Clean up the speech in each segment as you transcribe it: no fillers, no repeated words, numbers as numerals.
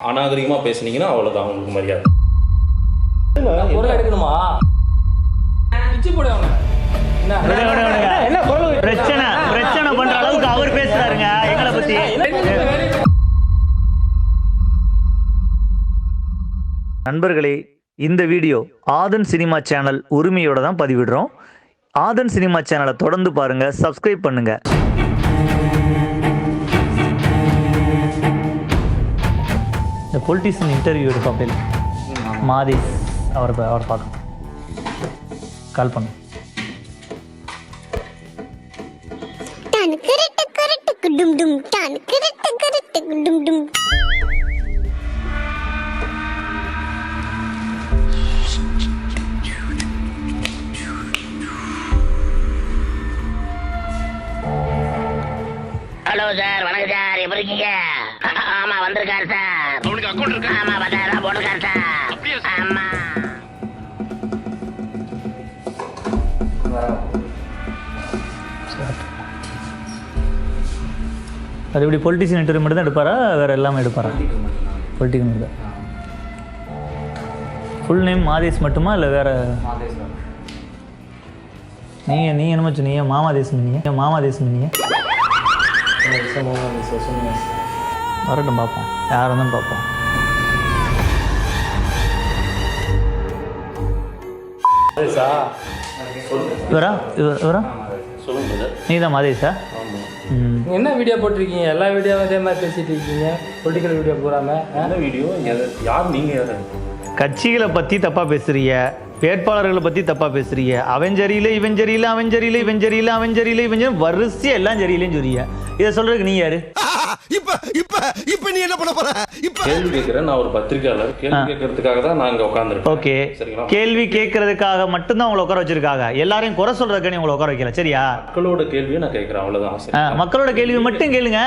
அநாகரிகமா பேசுனீங்கன்னா அவ்வளவுதான் உங்களுக்கு மரியாதை. பொருள் எடுக்கணுமா? பிச்சு போடுவாங்க. என்ன பிரச்சனை பண்ற அளவுக்கு அவர் பேசுறாருங்க எங்களை பத்தி. நண்பர்களே, இந்த வீடியோ ஆதன் சினிமா சேனல் உரிமையோட தான் பதிவிடுறோம். ஆதன் சினிமா சேனலை தொடர்ந்து பாருங்க, சப்ஸ்கிரைப் பண்ணுங்க. இந்த பொலிட்டிஷியன் இன்டர்வியூ எடுப்பாப்பில் மாதேஷ் அவர் பார்க்கணும். கால் பண்ணு. ஹலோ சார், வணக்கம் சார், எப்படி இருக்கீங்க? ஆமா, வந்திருக்காரு சார். ஆமா, 10,000 போட்டிருக்காரு சார். ஆமா. அது இப்படி பொலிட்டிஷியன் இன்டர்வியூ மட்டும் தான் எடுப்பாரா, வேறு எல்லாமே எடுப்பாரா? பொலிட்டிக்கல் மட்டும். ஃபுல் நேம் மாதேஷ் மட்டுமா இல்லை வேறு? நீங்கள் என்னமோ சொன்னீங்க, மாமாதேசம் நீங்கள் வரட்டும், பார்ப்போம், யார் இருந்தாலும் பார்ப்போம். இவரா நீ தான் மாதேஷா? என்ன வீடியோ போட்டிருக்கீங்க? எல்லா வீடியோவும் இதே மாதிரி பேசிட்டு இருக்கீங்க. பொலிட்டிக்கல் வீடியோ போடாம வீடியோ யார் நீங்க? கட்சிகளை பற்றி தப்பாக பேசுறீங்க, வேட்பாளர்களை பற்றி தப்பாக பேசுறீங்க. அவன் சரியில்லை, இவன் சரியில்லை, அவன் சரியில்லை, இவன் சரியில்லை, அவன் சரியில்லை, இவன் சரியில்லை, வரிசையாக எல்லாம் சரியில்லைன்னு சொல்றீங்க. இதை சொல்றதுக்கு நீ யாரு? இப்ப நீ என்ன பண்ண போற? கேள்வி கேட்கிறேன், நான் ஒரு பத்திரிகையாளர். கேள்வி கேட்கறதுக்காக தான் நான் இங்க உட்கார்ந்துருக்கேன். ஓகே, கேள்வி கேட்கறதுக்காக மட்டும்தான் உங்களை உட்கார வச்சிருக்காங்க. எல்லாரையும் குறை சொல்றதுக்கு நீ உங்களை உட்கார வைக்கல, சரியா? மக்களோட கேள்வியை நான் கேட்கிறேன், அவ்வளவுதான். மக்களோட கேள்வி மட்டும் கேளுங்க.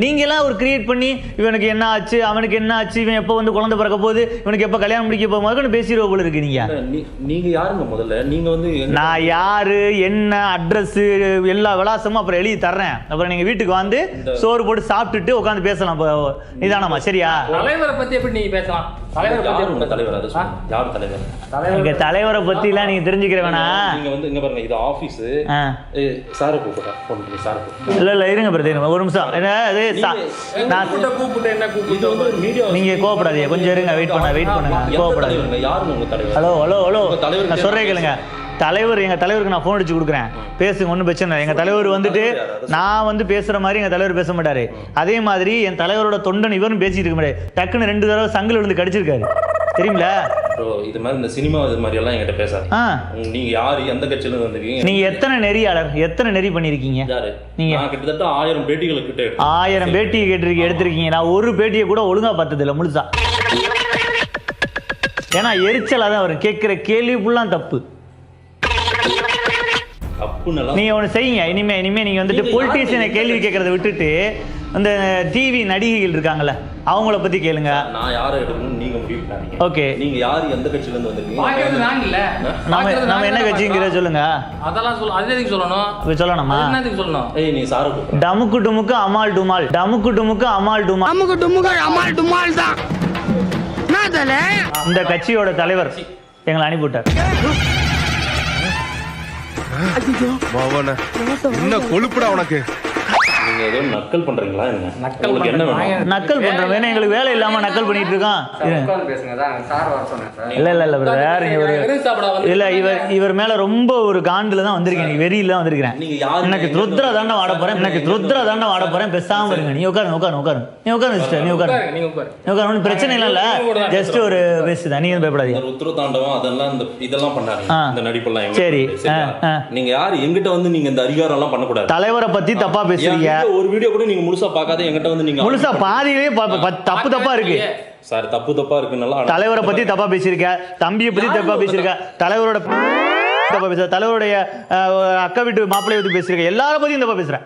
நீங்க எல்லாம் ஒரு கிரியேட் பண்ணி இவனுக்கு என்ன ஆச்சு, அவனுக்கு என்ன ஆச்சு, இவன் எப்போ வந்து குழந்தை பிறக்க போகுது, இவனுக்கு எப்போ கல்யாணம் முடிக்க போகும்போது பேசிடுவோம் போல இருக்கு. நீங்க யாருங்க முதல்ல? நீங்க வந்து நான் யாரு, என்ன அட்ரஸ், எல்லா விலாசமும் அப்புறம் எழுதி தர்றேன். அப்புறம் நீங்க வீட்டுக்கு வந்து சோறு போட்டு சாப்பிட்டுட்டு உட்காந்து பேசலாம். நிதானமா, சரியா? தலைவரை பத்தி எப்படி நீங்க பேசலாம்? தலைவரை பத்தி எல்லாம் நீங்க தெரிஞ்சுக்கிற வேணா. நீங்க வந்து இங்க பாருங்க, இது ஆபீஸ். சார் கூப்பிட்டா போன் பண்ணி சார் இல்ல இருங்க பிரதர், ஒரு நிமிஷம். நீங்க கோவப்படாதீங்க, கொஞ்சம் இருங்க, வெயிட் பண்ணுங்க, கோவப்படாதீங்க. யாருங்க உங்க தலைவர்? ஹலோ நான் சொல்றேன் கேளுங்க. தலைவர், எங்கள் தலைவருக்கு நான் ஃபோன் அடிச்சு கொடுக்குறேன், பேசுங்க, ஒன்றும் பிரச்சனை இல்லை. எங்கள் தலைவர் வந்துட்டு நான் வந்து பேசுகிற மாதிரி எங்கள் தலைவர் பேச மாட்டார். அதே மாதிரி என் தலைவரோட தொண்டன் இவரும் பேசிட்டு இருக்க முடியாது. டக்குன்னு 2 தடவை சங்கில் விழுந்து கடிச்சிருக்காரு, தெரியுங்களா? இது மாதிரி இந்த சினிமா இது மாதிரி எல்லாம் என்கிட்ட பேசாது. நீங்க யாரு, எந்த கட்சியில வந்திருக்கீங்க? நீங்க எத்தனை நெறியாளர், எத்தனை நெறி பண்ணிருக்கீங்க? நீங்க கிட்டத்தட்ட 1000 பேட்டிகள் கிட்ட 1000 பேட்டி எடுத்திருக்கீங்க. நான் ஒரு பேட்டியை கூட ஒழுங்கா பார்த்தது இல்லை முழுசா. ஏன்னா எரிச்சலாக தான் வரும். கேட்குற கேள்வி ஃபுல்லாக தப்பு. நீங்க ஒன்று செய்யுங்க, இனிமே நீங்க வந்துட்டு பொலிட்டிஷியனை கேள்வி கேட்கறத விட்டுட்டு அந்த டிவி நடிகைகள் இருக்காங்கல்ல, அவங்கள பத்தி கேளுங்க. நான் யாரை எடுக்கணும்னு நீங்க முடிவு பண்ணீங்க. ஓகே, நீங்க யாரு, எந்த கட்சியில இருந்து வந்திருக்கீங்க? பாக்குறது நாங்க இல்ல. நாம என்ன கட்சிங்கற சொல்லுங்க. அதெல்லாம் சொல்ல, அது எதுக்கு சொல்லணும்? அது சொல்லணுமா? என்னதுக்கு சொல்லணும்? நீ சார கூப்பிடு. டமுக்கு டுமுக்கு அமால் டுமால், டமுக்கு டுமுக்கு அமால் டுமால், நமக்கு டுமுக்கு அமால் டுமால் தான். நாதல இந்த கட்சியோட தலைவர் எங்களை அனுப்பிவிட்டார். என்ன கொழுப்புடா உனக்கு? நீங்க ஏதோ நக்கல் பண்றீங்களா? என்ன நக்கல் பண்றோம்? வேணா எங்களுக்கு வேலை இல்லாம நக்கல் பண்ணிட்டு இருக்கான். இல்ல பிரதர், இல்ல இவர் மேல ரொம்ப ஒரு காண்டுல தான் வந்திருக்கேன், வெறியில தான் வந்திருக்கேன். எனக்கு ருத்ரா தாண்டா வாட போறேன், பேசாம இருங்க. நீ உட்காரு சிஸ்டர், நீ உட்காரு, பிரச்சனை இல்ல. ஜஸ்ட் ஒரு பேசுதான், நீங்க பயப்படாதீங்க. ருத்ர தாண்டவம் அதெல்லாம் இதெல்லாம் பண்ணாரு, இந்த நடிப்பெல்லாம். சரி, நீங்க யாரு? எங்கிட்ட வந்து நீங்க இந்த அதிகாரம் எல்லாம் பண்ணக்கூடாது. தலைவரை பத்தி தப்பா பேசுறீங்க. ஒரு வீடியோ கூட நீங்க முழுசா பார்க்காத என்கிட்ட வந்து நீங்க முழுசா பாதியிலே தப்பா இருக்கு சார். தப்பா இருக்குனால தலைவரை பத்தி தப்பா பேசியிருக்க, தம்பியை பத்தி தப்பா பேசியிருக்க, தலைவரோட தப்பா பேசுற, தலைவருடைய அக்கா வீட்டு மாப்பிள்ளைய பத்தி பேசியிருக்க, எல்லார பத்தியும் தப்பா பேசுறேன்.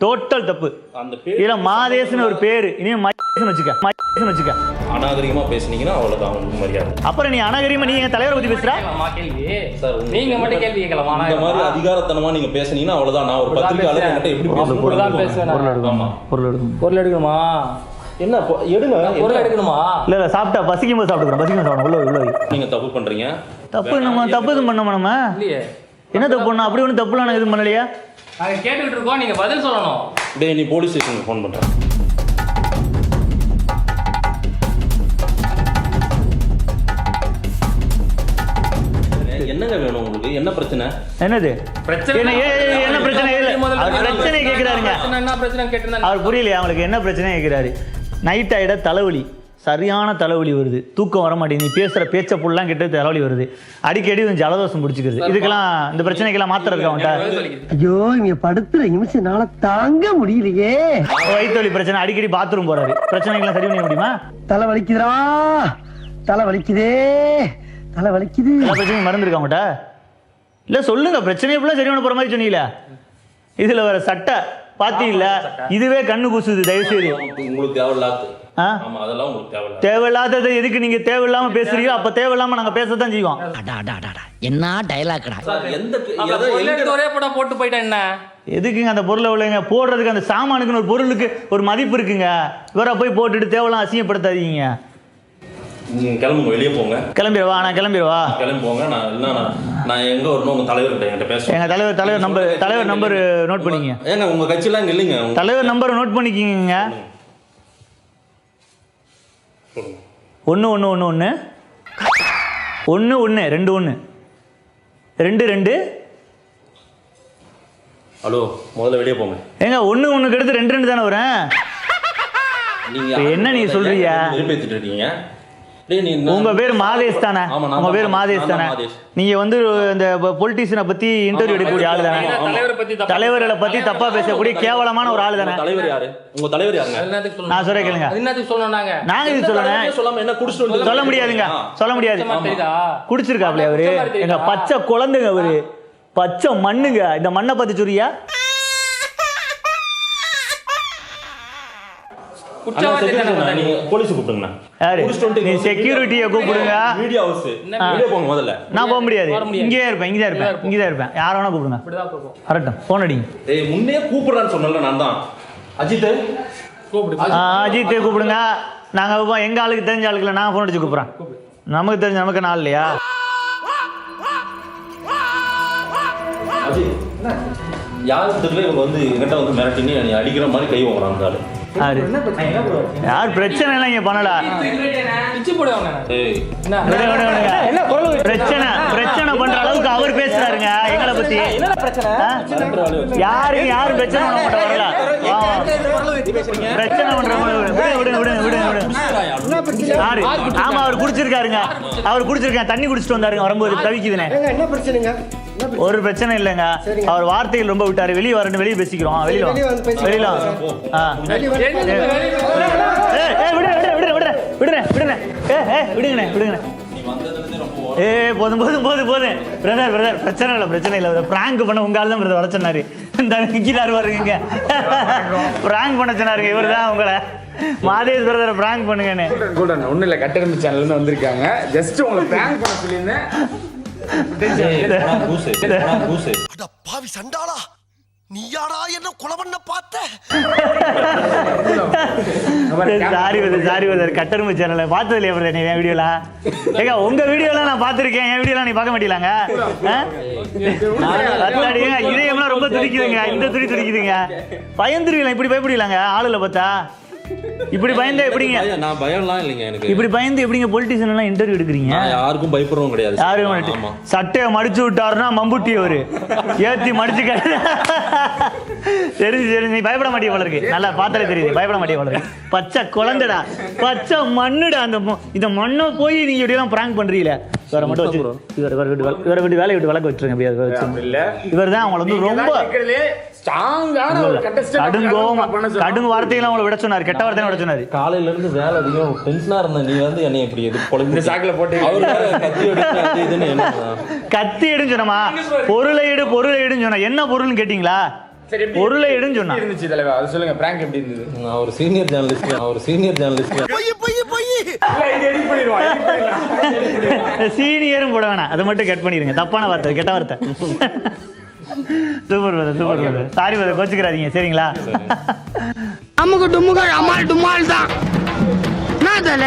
டோட்டல் தப்பு. அந்த இல்ல மாதேசன் ஒரு பேரு, இனிமே வச்சுக்க. அநாகரிகமா பேசுனீங்கன்னா அவ்வளவுதான் உங்களுக்கு மரியாதை. அப்புறம் நீ அநாகரிகமா நீங்க தலைவரை பத்தி பேசுற? நீங்க மட்டும் கேள்வி கேட்கலாமா? இந்த மாதிரி அதிகாரத்தனமா நீங்க பேசுனீங்கன்னா அவ்வளவுதான். நான் ஒரு பத்திரிகையாளர், என்கிட்ட எப்படி பேசுவேன்? பொருள் எடுக்கணுமா? என்ன எடுங்க, பொருள் எடுக்கணுமா? இல்ல சாப்பிட்டா பசிக்கும் போது சாப்பிடுறோம். உள்ள நீங்க தப்பு பண்றீங்க. தப்பு நம்ம தப்பு எதுவும் பண்ணோமா? நம்ம இல்லையே. என்ன தப்பு பண்ணோம்? அப்படி ஒன்றும் தப்புலாம் எதுவும் பண்ணலையா? நாங்க கேட்டுக்கிட்டு இருக்கோம், நீங்க பதில் சொல்லணும். டேய் நீ போலீஸ் ஸ்டேஷனுக்கு ஃபோன் பண்ற. என்னங்க வேணும் உங்களுக்கு? என்ன பிரச்சனை? என்னது பிரச்சனை என்ன பிரச்சனை? பிரச்சனை கேட்கிறாருங்க. என்ன பிரச்சனை கேட்டிருந்தா அவர் புரியலையா அவங்களுக்கு? என்ன பிரச்சனை கேட்கிறாரு? நைட் ஆகிட தலைவலி, சரியான தலைவலி வருது, தூக்கம் வர மாட்டேங்குது, நீ பேசுகிற பேச்ச புல்லாம் கிட்ட தலைவலி வருது, அடிக்கடி ஜலதோஷம் பிடிச்சிக்கிறது. இதுக்கெல்லாம் இந்த பிரச்சனைக்கெல்லாம் மாத்திரம் இருக்கா அவன்கிட்ட? ஐயோ இங்க படுத்துற நிமிஷம்னால தாங்க முடியலையே. வயிற்று வலி பிரச்சனை, அடிக்கடி பாத்ரூம் போறாரு, பிரச்சனைகள்லாம் சரி பண்ண முடியுமா? தலை வலிக்குதுடா, தலை வலிக்குதே, தலை வலிக்குது. பிரச்சனை மறந்து இருக்கா அவன்கிட்ட? இல்ல சொல்லுங்க, பிரச்சனையை ஃபுல்லா சரி பண்ண போற மாதிரி சொன்னீங்களா? இதுல வர சட்டை பாத்தீங்கள, இதுவே கண்ணு கூசுது. தயவு செய்து உங்களுக்கு தேவையில்லாத அதெல்லாம் உங்களுக்கு தேவையில்ல. தேவையில்லாதது எதுக்கு நீங்க தேவையில்லாம பேசுறீங்க? அப்ப தேவையில்லாம நாங்க பேசத்தான் செய்வோம். என்ன டயலாக்டா? ஒரே படம் போட்டு போயிட்டா என்ன எதுக்குங்க அந்த பொருளை விளைங்க போடுறதுக்கு? அந்த சாமானுக்குன்னு ஒரு பொருளுக்கு ஒரு மதிப்பு இருக்குங்க. இவரை போய் போட்டுட்டு தேவையில்லாம் அசிங்கப்படுத்தாதீங்க. நீங்க கிளம்புங்க, வெளியே போங்க. கிளம்பிடுவா? நான் கிளம்பிடுவா? கிளம்பி போங்க. நான் எங்க வரணும்? உங்க தலைவர்கிட்ட என்கிட்ட பேசுறேன். எங்க தலைவர் நம்பர் நோட் பண்ணிக்கங்க. ஏங்க உங்க கட்சியெல்லாம் இங்க இல்லைங்க. தலைவர் நம்பர் நோட் பண்ணிக்கிங்க. 11111 ஹலோ, முதல்ல வெளியே போங்க. ஏங்க 1 எடுத்து 2 தானே வரேன். நீங்க என்ன நீங்க சொல்றீங்க? பேசிட்டு இருக்கீங்க. உங்க பேர் மாதேஷ் தானே? உங்க பேர் மாதேஷ் தானே? நீங்க இந்த பொலிட்டிஷியனை பத்தி இன்டர்வியூ எடுக்கக்கூடிய ஆளு தானே? தலைவர்களை பத்தி தப்பா பேசக்கூடிய கேவலமான ஒரு ஆளு தானே? தலைவர் யாரு? உங்க தலைவர் யாருங்க? நான் சொல்றேன் கேளுங்க. நாங்க இது சொல்லணும். என்ன குடிச்சிட்டு சொல்ல முடியாதுங்க, சொல்ல முடியாது. குடிச்சிருக்காப்ல அவரு. எங்க பச்சை குழந்தைங்க அவரு, பச்சை மண்ணுங்க. இந்த மண்ணை பத்தி சொல்றியா? போலீஸ் கூப்பிடுங்க. நீ செக்யூரிட்டியை கூப்பிடுங்க. மீடியா ஹவுஸ் வெளியே போங்க முதல்ல. நான் போக முடியாது. இங்கேயே இருப்பேன். யார வேணா கூப்பிடுங்க. வரட்டும், போன் அடிங்க. முன்னே கூப்பிடுறான்னு சொன்னல நான் தான். அஜித்தை கூப்பிடுங்க. நாங்க எங்க ஆளுக்கு தெரிஞ்ச ஆளுக்குல நான் போன் அடிச்சு கூப்பிடுறேன். நமக்கு தெரிஞ்ச நமக்கு நாள் இல்லையா? யாருக்கு தெரியல இவங்க எங்கிட்ட மிரட்டினி அடிக்கிற மாதிரி கை வாங்குறாங்க. யார் பிரச்சனை எல்லாம் இங்க பண்ணல. பிரச்சனை பண்ற அளவுக்கு அவர் பேசுறாருங்க எங்களை பத்தி. யாரும் பிரச்சனை பண்ண மாட்டாங்க. பிரச்சனை பண்ற ஆமா, அவர் குடிச்சிருக்காருங்க. தண்ணி குடிச்சிட்டு வந்தாருங்க. வரும்போது தவிக்குதுனே. என்ன பிரச்சனைங்க? ஒரு பிரச்சனை இல்லைங்க. அவர் வார்த்தைகள் ரொம்ப விட்டாரு. வெளியே வரணும், வெளியே பேசிக்கிறோம். வெளியில போதும். பிரச்சனை இல்லை. பிராங்க் பண்ண உங்க ஆள் தான் வர சொன்னாரு. பாருங்க, பிராங்க் பண்ண சொன்னாருங்க. இவர் தான் உங்களை மாதேஷ் பிரதர் பிராங்க் பண்ணுங்கன்னு. ஒன்றும் இல்லை, கட்டெரும்பு சேனல்ல வந்திருக்காங்க. ஜஸ்ட் உங்களை பிராங்க் பண்ண சொல்லியிருந்தேன். பாவி சண்டாளா, நீயாடா என்ன கொலை பண்ண பார்த்த? சாரி கட்டெரும்பு சேனல்ல பார்த்தது இல்லையா நீ? என் வீடியோலாம் ஏங்க உங்க வீடியோலாம் நான் பார்த்துருக்கேன். என் வீடியோலாம் நீ பார்க்க மாட்டீங்களாங்க? இதயம்லாம் ரொம்ப துடிக்குதுங்க. இந்த துடிக்குதுங்க. பயந்துருவீங்களா? இப்படி பயப்படுவீங்களாங்க ஆளுல பார்த்தா? இப்படி பயந்தா எப்படிங்க? நான் பயம்லாம் இல்லைங்க எனக்கு. இப்படி பயந்து எப்படிங்க பொலிட்டிஷியன் எல்லாம் இன்டர்வியூ எடுக்கிறீங்க? யாருக்கும் பயப்படுறோம் கிடையாது. யாரும் சட்டையை மடிச்சு விட்டாருன்னா மம்புட்டி அவரு ஏத்தி மடிச்சு தெரிஞ்சு நீ பயப்பட மாட்டே போல இருக்கு. நல்லா பார்த்தாலே தெரியுது பயப்பட மாட்டே போல இருக்கு. பச்சை குழந்தைடா, பச்சை மண்ணுடா. இந்த மண்ணை போய் நீங்க இப்படியெல்லாம் பிராங்க் பண்றீங்களே. வேற மட்டும் வச்சு வேலை விட்டு வழக்கு வச்சிருங்க. இவர் தான் அவங்களை ரொம்ப கடுங்கு வார்த்தையெல்லாம் அவங்களை விட சொன்னாரு. கெட்ட வார்த்தை விட சொன்னாரு. காலையில இருந்து வேலை அதிகம் டென்ஷனா இருந்த நீ என்னை இப்படி எது சாக்கில போட்டு கத்தி எடுன்னு சொன்னமா? பொருளை எடுன்னு சொன்னா என்ன பொருள்னு கேட்டீங்களா? பொருளை எடுன்னு சொன்னா இருந்துச்சு தலைவா. அது சொல்லுங்க, பிராங்க் எப்படி இருந்தது? நான் ஒரு சீனியர் ஜேர்னலிஸ்ட். சீனியரும் போட வேணாம், அதை மட்டும் கட் பண்ணிருங்க. தப்பான வார்த்தை, கெட்ட வார்த்தை. Super brother, super brother. Sorry brother, கோச்சுக்கிறாதீங்க சரிங்களா? அம்முக்கு டும்முகள் அமால் டுமால் தான். நான் தல